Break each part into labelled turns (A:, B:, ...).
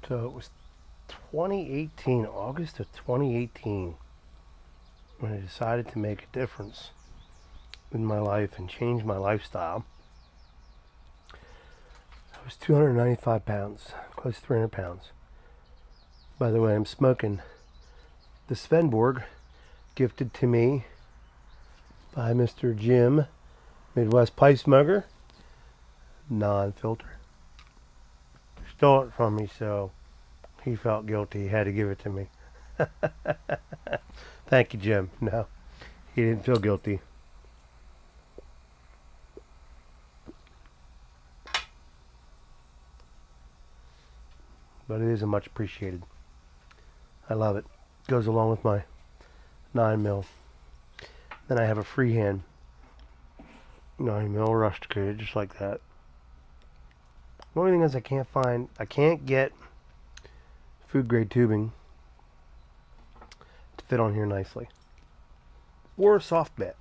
A: So it was 2018, August of 2018, when I decided to make a difference in my life and change my lifestyle. I was 295 pounds, close to 300 pounds. By the way, I'm smoking the Svenborg, gifted to me by Mr. Jim, Midwest Pipe Smoker, non-filter. Stole it from me, so he felt guilty. He had to give it to me. Thank you, Jim. No, he didn't feel guilty. But it is a much appreciated. I love it. Goes along with my 9mm. Then I have a freehand 9mm rusticated, just like that. The only thing is I can't get food grade tubing to fit on here nicely. Or a soft bit.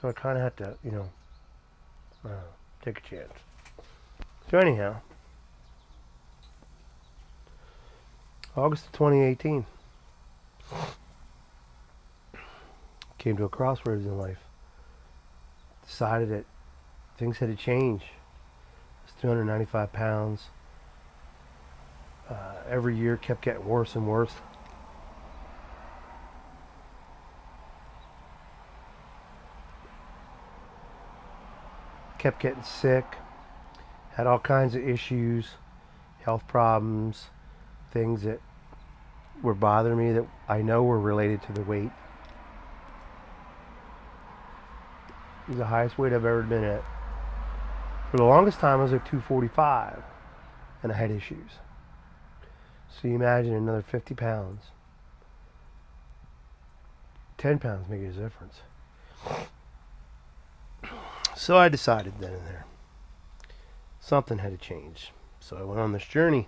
A: So I kind of have to, take a chance. So anyhow, August of 2018, came to a crossroads in life. Decided that things had to change. I was 295 pounds. Every year kept getting worse and worse. Kept getting sick. Had all kinds of issues, health problems, things that were bothering me that I know were related to the weight. It was the highest weight I've ever been at. For the longest time I was like 245 and I had issues. So you imagine another 50 pounds. 10 pounds making a difference. So I decided then and there, something had to change. So I went on this journey.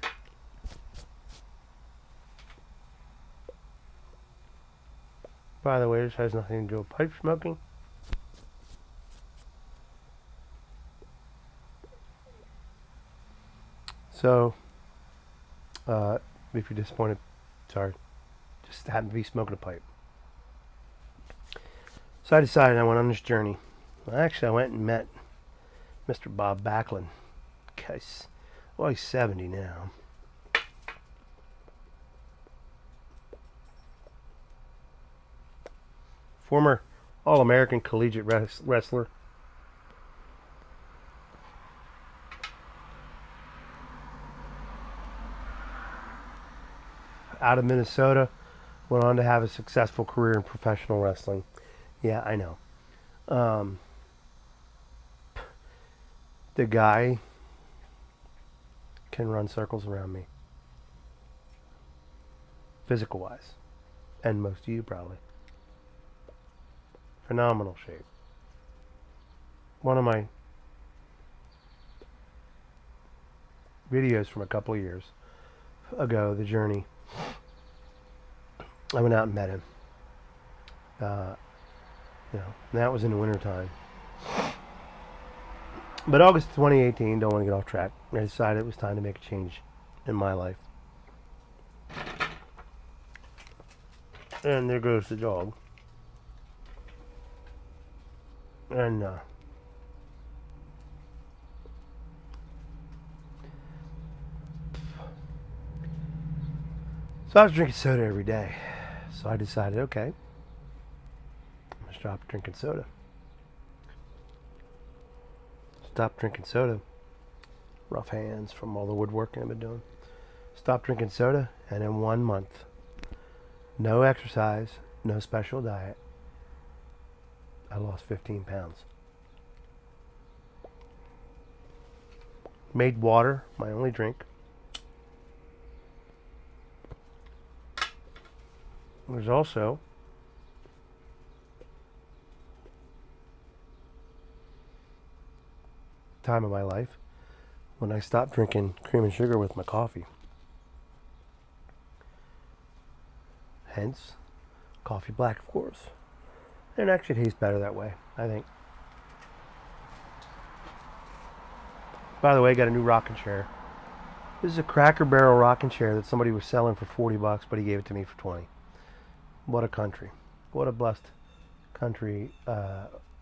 A: By the way, this has nothing to do with pipe smoking. So, if you're disappointed, sorry. Just happened to be smoking a pipe. So I decided I went on this journey. Actually, I went and met Mr. Bob Backlund. Guys, well, he's 70 now. Former All-American collegiate wrestler. Out of Minnesota, went on to have a successful career in professional wrestling. Yeah, I know. The guy can run circles around me, physical wise, and most of you probably. Phenomenal shape. One of my videos from a couple of years ago, the journey, I went out and met him. That was in the wintertime. But August 2018, don't want to get off track. I decided it was time to make a change in my life. And there goes the dog. And so I was drinking soda every day. So I decided, okay, I'm going to stop drinking soda. Stop drinking soda. Rough hands from all the woodworking I've been doing. Stop drinking soda, and in 1 month, no exercise, no special diet, I lost 15 pounds. Made water my only drink. There's also time of my life when I stopped drinking cream and sugar with my coffee. Hence, coffee black, of course. And it actually tastes better that way, I think. By the way, I got a new rocking chair. This is a Cracker Barrel rocking chair that somebody was selling for $40, but he gave it to me for 20. What a country. What a blessed country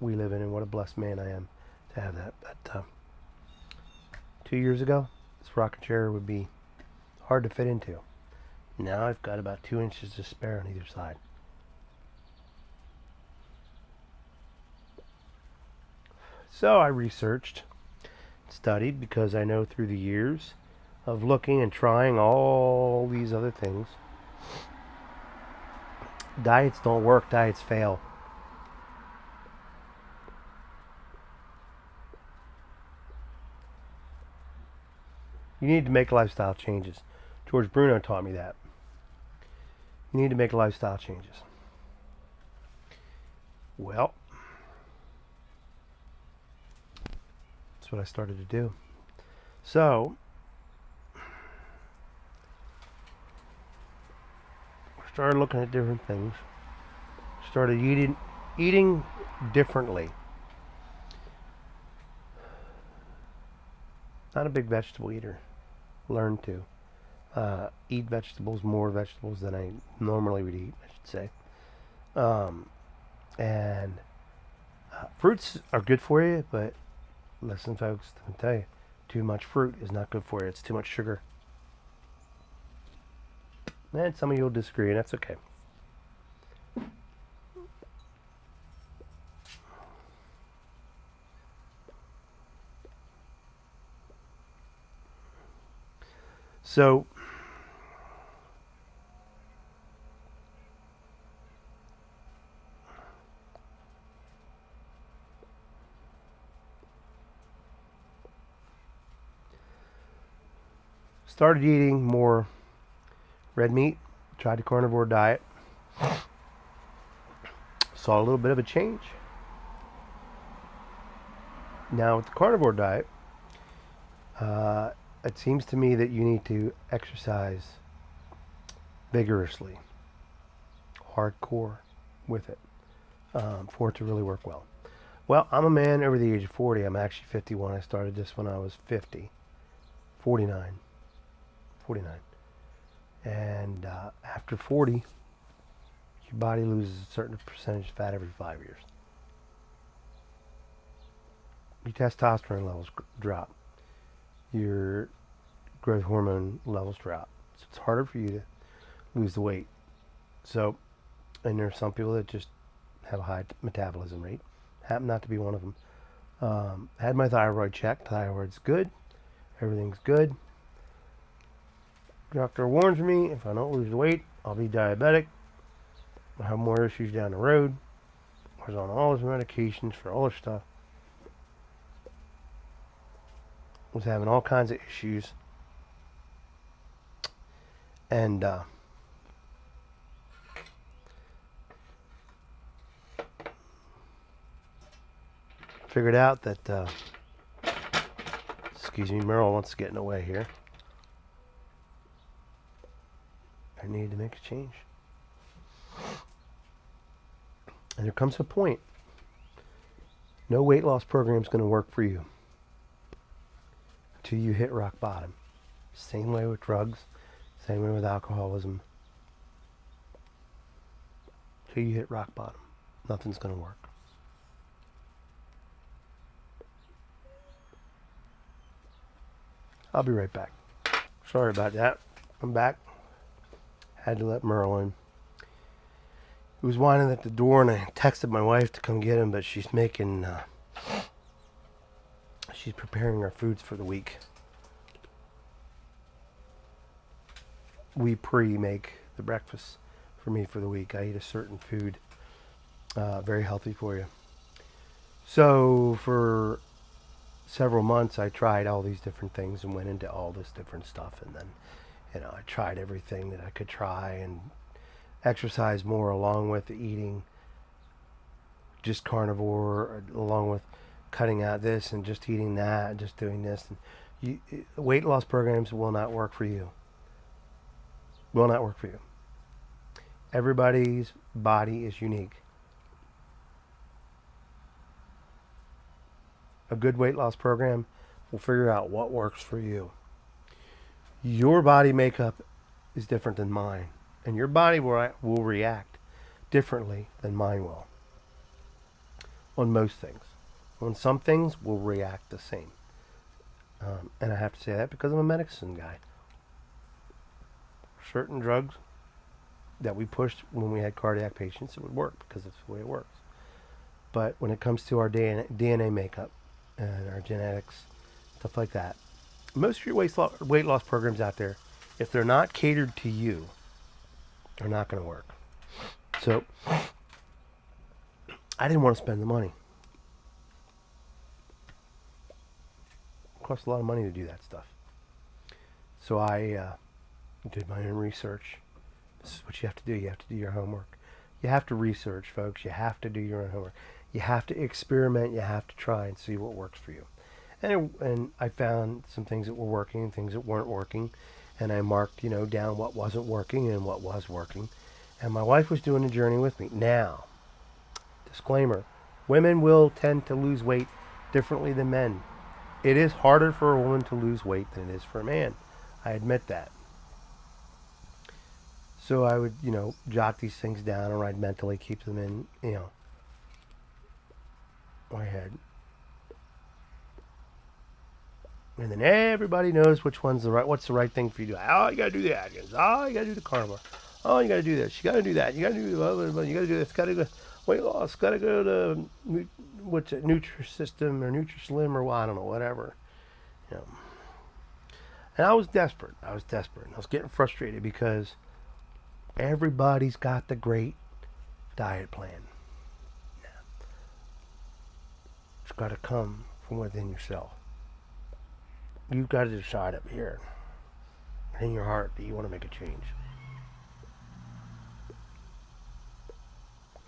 A: we live in, and what a blessed man I am to have that. But 2 years ago, this rocking chair would be hard to fit into. Now I've got about 2 inches to spare on either side. So I researched, studied, because I know through the years of looking and trying all these other things, diets don't work, diets fail. You need to make lifestyle changes. George Bruno taught me that. You need to make lifestyle changes. Well, that's what I started to do. So, I started looking at different things. Started eating differently. Not a big vegetable eater. Learned to eat more vegetables than I normally would eat, I should say. And fruits are good for you, but listen, folks, let me tell you, too much fruit is not good for you. It's too much sugar. And some of you will disagree, and that's okay. So, started eating more red meat, tried the carnivore diet, saw a little bit of a change. Now with the carnivore diet, it seems to me that you need to exercise vigorously, hardcore with it, for it to really work well. Well, I'm a man over the age of 40. I'm actually 51. I started this when I was 49. And after 40, your body loses a certain percentage of fat every 5 years. Your testosterone levels drop. Your growth hormone levels drop. So it's harder for you to lose the weight. So, and there are some people that just have a high metabolism rate. Happen not to be one of them. Had my thyroid checked. Thyroid's good. Everything's good. Doctor warns me if I don't lose the weight, I'll be diabetic. I'll have more issues down the road. I was on all his medications for all this stuff. Was having all kinds of issues. And figured out that excuse me, Merle wants to get in the way here. I need to make a change. And there comes a point. No weight loss program is going to work for you until you hit rock bottom. Same way with drugs, same way with alcoholism. Until you hit rock bottom, nothing's going to work. I'll be right back. Sorry about that. I'm back. Had to let Merle in. He was whining at the door, and I texted my wife to come get him, but she's making, she's preparing our foods for the week. We pre-make the breakfast for me for the week. I eat a certain food, very healthy for you. So for several months, I tried all these different things and went into all this different stuff, and then I tried everything that I could try and exercise more along with eating just carnivore, along with cutting out this and just eating that, just doing this. And weight loss programs will not work for you. Will not work for you. Everybody's body is unique. A good weight loss program We'll figure out what works for you. Your body makeup is different than mine, and your body will react differently than mine will on most things. On some things, we'll react the same. And I have to say that because I'm a medicine guy. Certain drugs that we pushed when we had cardiac patients, it would work because that's the way it works. But when it comes to our DNA makeup and our genetics, stuff like that, most of your weight loss programs out there, if they're not catered to you, are not going to work. So I didn't want to spend the money. It costs a lot of money to do that stuff. So I did my own research. This is what you have to do. You have to do your homework. You have to research, folks. You have to do your own homework. You have to experiment. You have to try and see what works for you. And I found some things that were working and things that weren't working. And I marked, down what wasn't working and what was working. And my wife was doing the journey with me. Now, disclaimer, women will tend to lose weight differently than men. It is harder for a woman to lose weight than it is for a man. I admit that. So I would, jot these things down, or I'd mentally keep them in, my head. And then everybody knows what's the right thing for you to do. Oh, you gotta do that. Oh, you gotta do the carnivore. Oh, you gotta do this. You gotta do that. You gotta do blah, blah, blah. You gotta do this. Gotta go weight loss. Gotta go to what's it, Nutrisystem or Nutrislim or I don't know, whatever. And I was desperate. I was getting frustrated because everybody's got the great diet plan. It's got to come from within yourself. You've got to decide up here in your heart that you want to make a change.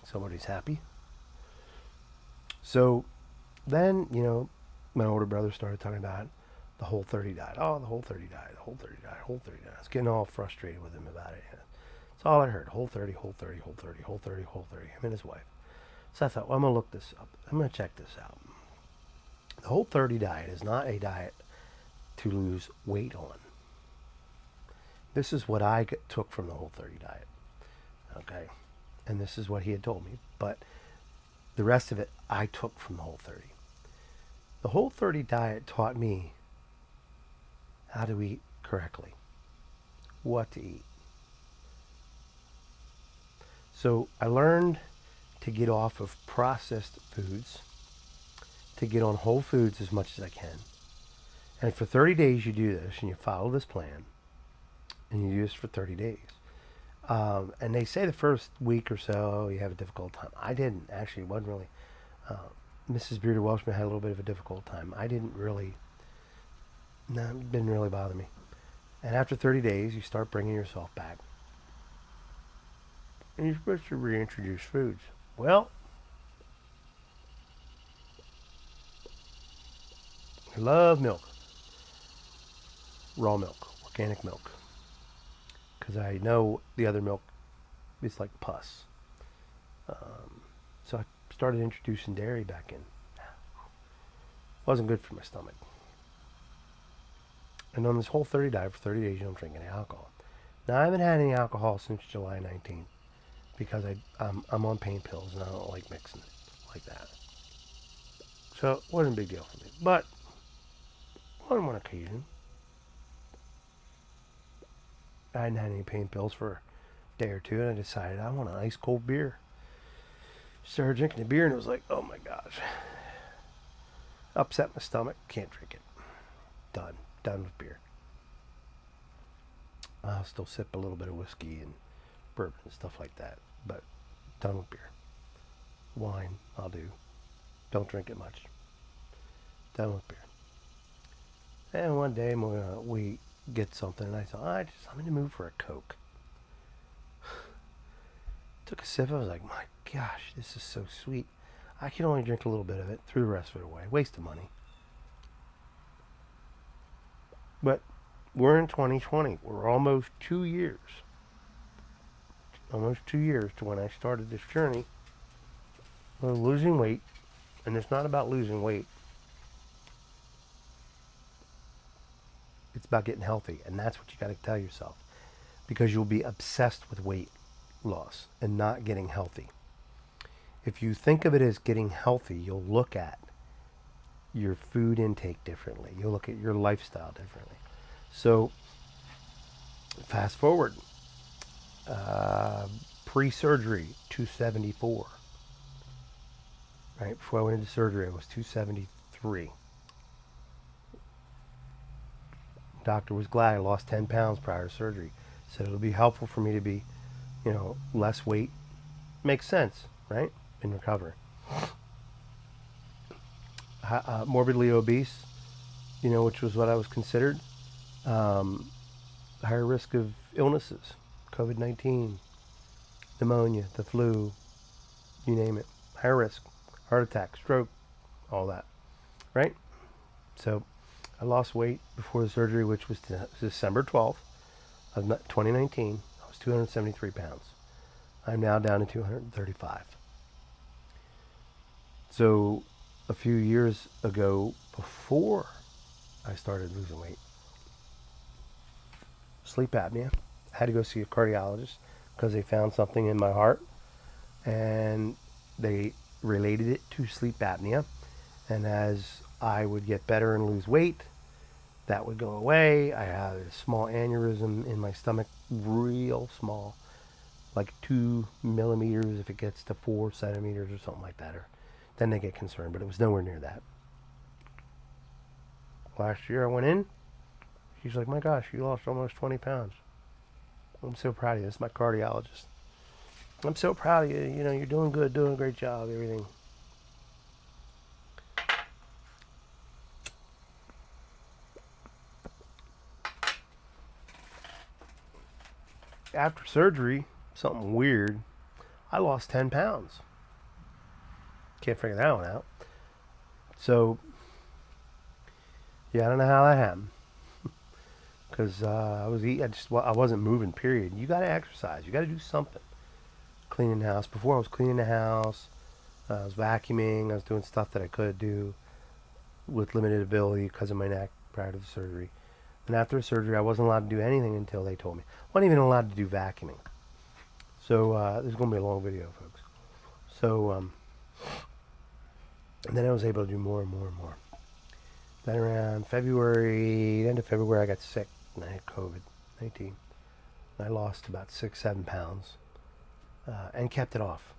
A: Somebody's happy. So then, my older brother started talking about the Whole 30 diet. Oh, the Whole 30 diet, the Whole 30 diet, Whole 30 diet. I was getting all frustrated with him about it. That's all I heard. Whole 30, Whole 30, Whole 30, Whole 30, Whole 30. Him and his wife. So I thought, well, I'm going to look this up. I'm going to check this out. The Whole 30 diet is not a diet to lose weight on. This is what I took from the Whole 30 diet. Okay? And this is what he had told me. But the rest of it I took from the Whole 30. The Whole 30 diet taught me how to eat correctly. What to eat. So I learned to get off of processed foods, to get on whole foods as much as I can. And for 30 days you do this and you follow this plan and you do this for 30 days. And they say the first week or so you have a difficult time. I didn't. Actually, it wasn't really. Mrs. Bearder Welshman had a little bit of a difficult time. I didn't really. No, it didn't really bother me. And after 30 days, you start bringing yourself back. And you're supposed to reintroduce foods. Well, I love milk. Raw milk. Organic milk. Because I know the other milk is like pus. So I started introducing dairy back in. Wasn't good for my stomach. And on this Whole 30 diet for 30 days, you don't drink any alcohol. Now, I haven't had any alcohol since July 19th because I'm on pain pills and I don't like mixing it like that. So it wasn't a big deal for me. But on one occasion, I hadn't had any pain pills for a day or two, and I decided I want an ice cold beer. Started drinking the beer, and it was like, oh my gosh. Upset my stomach, can't drink it. Done with beer. I'll still sip a little bit of whiskey and bourbon and stuff like that, but done with beer. Wine, I'll do. Don't drink it much. Done with beer. And one day we get something, and I thought, I'm in the mood for a Coke. Took a sip, I was like, my gosh, this is so sweet. I can only drink a little bit of it, threw the rest of it away. Waste of money. But we're in 2020. We're almost 2 years. Almost 2 years to when I started this journey of losing weight. And it's not about losing weight. It's about getting healthy, and that's what you got to tell yourself, because you'll be obsessed with weight loss and not getting healthy. If you think of it as getting healthy, you'll look at your food intake differently. You'll look at your lifestyle differently. So fast forward, pre-surgery, 274. Right before I went into surgery, I was 273. Doctor was glad I lost 10 pounds prior to surgery. Said it'll be helpful for me to be, less weight. Makes sense, right? In recovery. Morbidly obese, which was what I was considered. Higher risk of illnesses, COVID-19, pneumonia, the flu, you name it. Higher risk, heart attack, stroke, all that, right? So I lost weight before the surgery, which was December 12th of 2019. I was 273 pounds. I'm now down to 235. So a few years ago, before I started losing weight, sleep apnea. I had to go see a cardiologist because they found something in my heart, and they related it to sleep apnea. And as I would get better and lose weight, that would go away. I had a small aneurysm in my stomach, real small, like 2 millimeters if it gets to 4 centimeters or something like that. Or then they get concerned, but it was nowhere near that. Last year I went in. She's like, my gosh, you lost almost 20 pounds. I'm so proud of you. This is my cardiologist. I'm so proud of you. You're doing good, doing a great job, everything. After surgery, something weird, I lost 10 pounds. Can't figure that one out. So, yeah, I don't know how that happened. Because I wasn't moving, period. You got to exercise. You got to do something. Cleaning the house. Before I was cleaning the house. I was vacuuming. I was doing stuff that I could do with limited ability because of my neck prior to the surgery. And after the surgery, I wasn't allowed to do anything until they told me. I wasn't even allowed to do vacuuming. So this is going to be a long video, folks. So and then I was able to do more and more and more. Then around end of February, I got sick and I had COVID-19. I lost about 6-7 pounds and kept it off.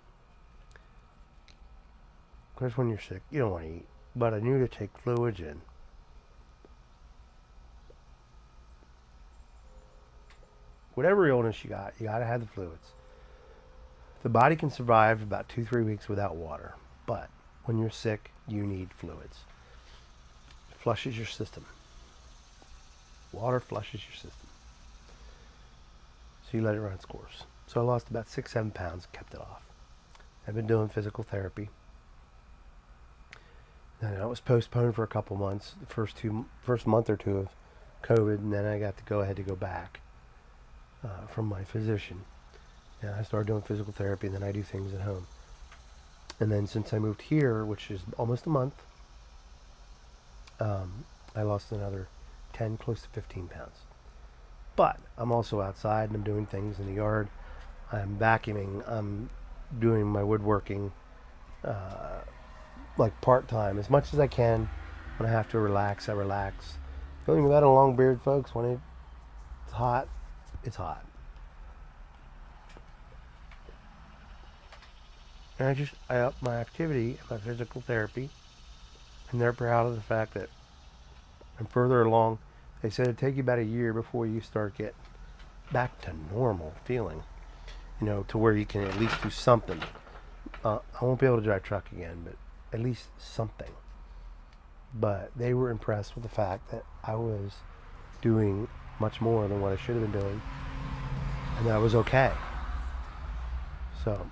A: Of course, when you're sick, you don't want to eat. But I knew to take fluids in. Whatever illness you got to have the fluids. The body can survive about 2-3 weeks without water. But when you're sick, you need fluids. It flushes your system. Water flushes your system. So you let it run its course. So I lost about 6-7 pounds, kept it off. I've been doing physical therapy. And it was postponed for a couple months, the first month or two of COVID, and then I got to go ahead to go back from my physician. And I started doing physical therapy, and then I do things at home. And then since I moved here, which is almost a month, I lost another 10, close to 15 pounds. But I'm also outside, and I'm doing things in the yard. I'm vacuuming. I'm doing my woodworking, like part-time, as much as I can. When I have to relax, I relax. The only thing about a long beard, folks, when it's hot, it's hot. And I up my activity, my physical therapy, and they're proud of the fact that I'm further along. They said it'd take you about a year before you start getting back to normal feeling, to where you can at least do something. I won't be able to drive truck again, but at least something. But they were impressed with the fact that I was doing much more than what I should have been doing, and that I was okay. So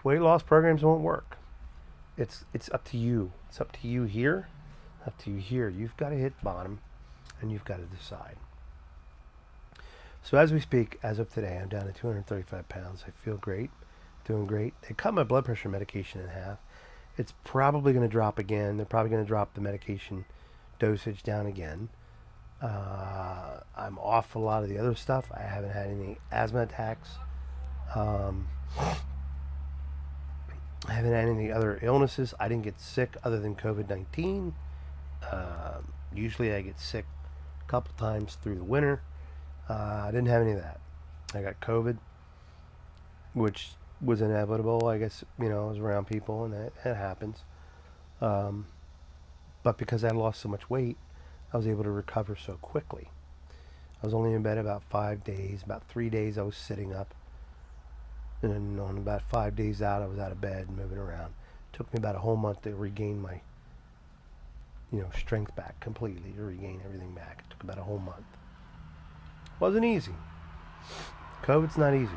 A: weight loss programs won't work. It's up to you. It's up to you here, up to you here. You've got to hit bottom, and you've got to decide. So as we speak, as of today, I'm down to 235 pounds. I feel great. Doing great. They cut my blood pressure medication in half. It's probably going to drop again. They're probably going to drop the medication dosage down again. I'm off a lot of the other stuff. I haven't had any asthma attacks. I haven't had any other illnesses. I didn't get sick other than COVID-19. Usually I get sick a couple times through the winter. I didn't have any of that. I got COVID, which was inevitable. I guess, I was around people and it happens. But because I lost so much weight, I was able to recover so quickly. I was only in bed about 5 days. About 3 days I was sitting up. And on about 5 days out, I was out of bed and moving around. It took me about a whole month to regain my, strength back completely, to regain everything back. It took about a whole month. Wasn't easy. COVID's not easy.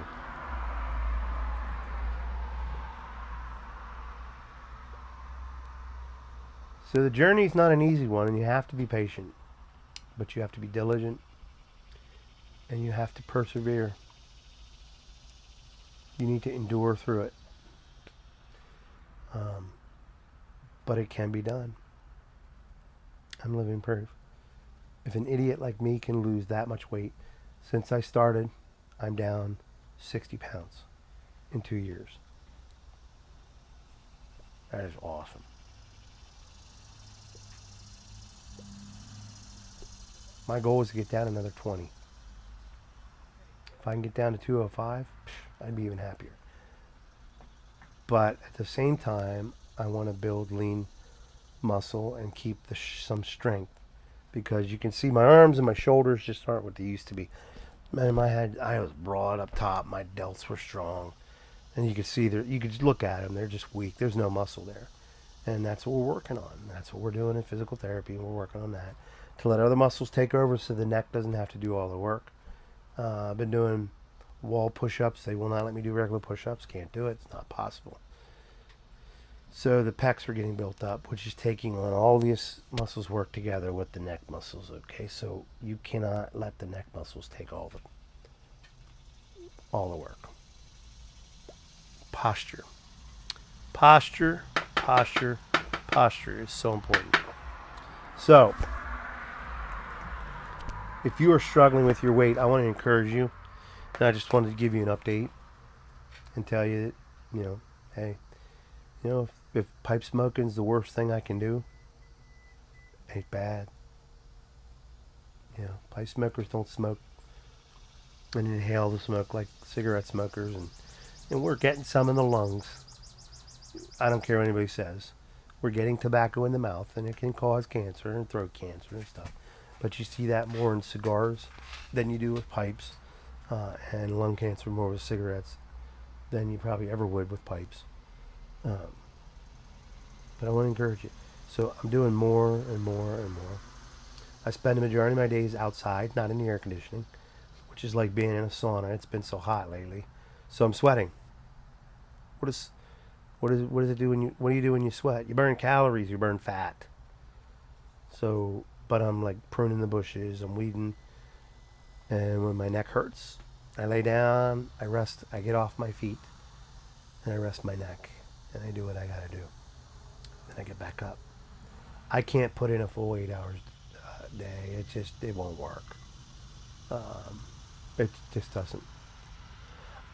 A: So the journey's not an easy one, and you have to be patient. But you have to be diligent, and you have to persevere. You need to endure through it. But it can be done. I'm living proof. If an idiot like me can lose that much weight, since I started, I'm down 60 pounds in 2 years. That is awesome. My goal is to get down another 20. If I can get down to 205, I'd be even happier. But at the same time, I want to build lean muscle and keep some strength, because you can see my arms and my shoulders just aren't what they used to be. Man, in my head, I was broad up top. My delts were strong, and you could see you could look at them. They're just weak. There's no muscle there, and that's what we're working on. That's what we're doing in physical therapy, and we're working on that to let other muscles take over, so the neck doesn't have to do all the work. I've been doing wall push-ups. They will not let me do regular push-ups. Can't do it. It's not possible. So the pecs are getting built up, which is taking on all these muscles work together with the neck muscles. Okay, so you cannot let the neck muscles take all the work. Posture is so important. So if you are struggling with your weight, I want to encourage you, and I just wanted to give you an update and tell you that, hey, if pipe smoking is the worst thing I can do, it ain't bad. Pipe smokers don't smoke and inhale the smoke like cigarette smokers, and we're getting some in the lungs. I don't care what anybody says. We're getting tobacco in the mouth, and it can cause cancer and throat cancer and stuff. But you see that more in cigars than you do with pipes, and lung cancer more with cigarettes than you probably ever would with pipes. But I want to encourage you. So I'm doing more and more and more. I spend the majority of my days outside, not in the air conditioning, which is like being in a sauna. It's been so hot lately, so I'm sweating. What does it do what do you do when you sweat? You burn calories. You burn fat. So. But I'm like pruning the bushes, I'm weeding, and when my neck hurts, I lay down, I rest, I get off my feet, and I rest my neck, and I do what I gotta do. Then I get back up. I can't put in a full 8 hours a day. It won't work. It just doesn't.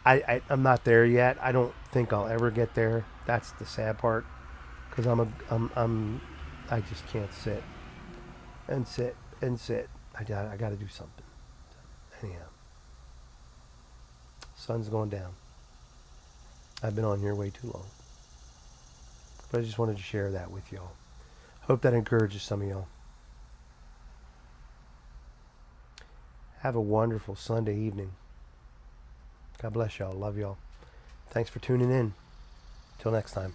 A: I'm not there yet. I don't think I'll ever get there. That's the sad part, because I just can't sit. And sit. I got to do something. Anyhow, sun's going down. I've been on here way too long, but I just wanted to share that with y'all. Hope that encourages some of y'all. Have a wonderful Sunday evening. God bless y'all. Love y'all. Thanks for tuning in. Till next time.